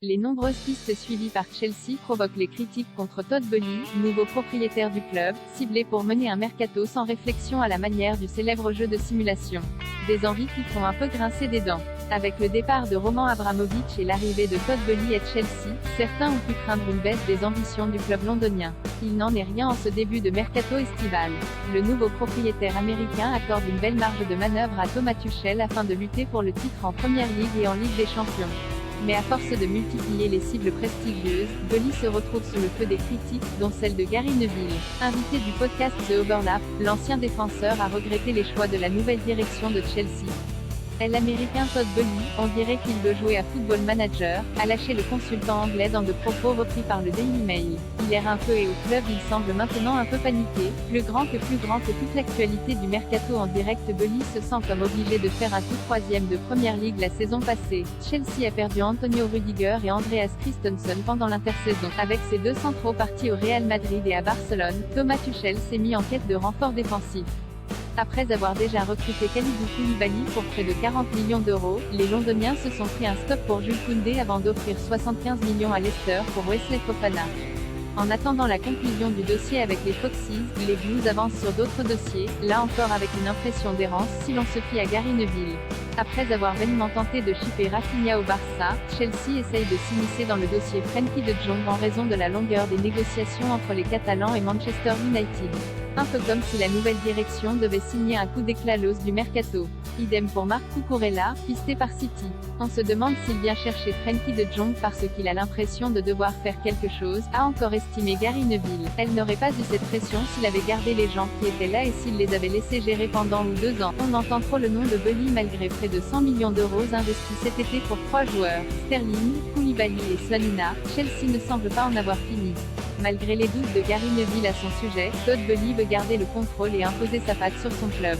Les nombreuses pistes suivies par Chelsea provoquent les critiques contre Todd Boehly, nouveau propriétaire du club, ciblé pour mener un mercato sans réflexion à la manière du célèbre jeu de simulation. Des envies qui font un peu grincer des dents. Avec le départ de Roman Abramovich et l'arrivée de Todd Boehly à Chelsea, certains ont pu craindre une baisse des ambitions du club londonien. Il n'en est rien en ce début de mercato estival. Le nouveau propriétaire américain accorde une belle marge de manœuvre à Thomas Tuchel afin de lutter pour le titre en Première Ligue et en Ligue des Champions. Mais à force de multiplier les cibles prestigieuses, Boehly se retrouve sous le feu des critiques, dont celle de Gary Neville. Invité du podcast The Overlap, l'ancien défenseur a regretté les choix de la nouvelle direction de Chelsea. L'Américain Todd Boehly, on dirait qu'il veut jouer à Football Manager, a lâché le consultant anglais dans de propos repris par le Daily Mail. Il erre un peu et au club il semble maintenant un peu paniqué, plus grand que toute l'actualité du mercato en direct. Boehly se sent comme obligé de faire un tout troisième de Première Ligue la saison passée. Chelsea a perdu Antonio Rudiger et Andreas Christensen pendant l'intersaison. Avec ses deux centraux partis au Real Madrid et à Barcelone, Thomas Tuchel s'est mis en quête de renfort défensif. Après avoir déjà recruté Kalidou Koulibaly pour près de 40 millions d'euros, les Londoniens se sont pris un stop pour Jules Koundé avant d'offrir 75 millions à Leicester pour Wesley Fofana. En attendant la conclusion du dossier avec les Foxes, les Blues avancent sur d'autres dossiers, là encore avec une impression d'errance si l'on se fie à Gary Neville. Après avoir vainement tenté de shipper Rafinha au Barça, Chelsea essaye de s'immiscer dans le dossier Frenkie de Jong en raison de la longueur des négociations entre les Catalans et Manchester United. Un peu comme si la nouvelle direction devait signer un coup d'éclat l'os du mercato. Idem pour Marc Cucurella, pisté par City. On se demande s'il vient chercher Frenkie de Jong parce qu'il a l'impression de devoir faire quelque chose, a encore estimé Gary Neville. Elle n'aurait pas eu cette pression s'il avait gardé les gens qui étaient là et s'il les avait laissés gérer pendant 2 ans. On entend trop le nom de Boehly malgré près de 100 millions d'euros investis cet été pour 3 joueurs, Sterling, Koulibaly et Slonina. Chelsea ne semble pas en avoir fini. Malgré les doutes de Gary Neville à son sujet, Todd Boehly veut garder le contrôle et imposer sa patte sur son club.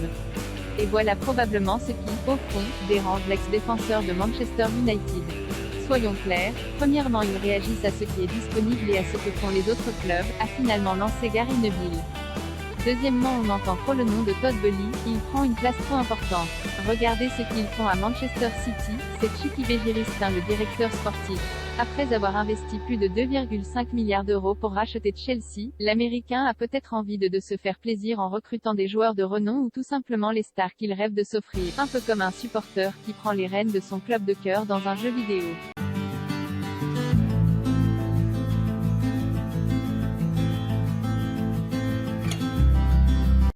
Et voilà probablement ce qui, au fond, dérange l'ex-défenseur de Manchester United. Soyons clairs, premièrement ils réagissent à ce qui est disponible et à ce que font les autres clubs, a finalement lancé Gary Neville. Deuxièmement on entend trop le nom de Todd Boehly, il prend une place trop importante. Regardez ce qu'ils font à Manchester City, c'est Txiki Begiristain le directeur sportif. Après avoir investi plus de 2,5 milliards d'euros pour racheter Chelsea, l'Américain a peut-être envie de se faire plaisir en recrutant des joueurs de renom ou tout simplement les stars qu'il rêve de s'offrir, un peu comme un supporter qui prend les rênes de son club de cœur dans un jeu vidéo.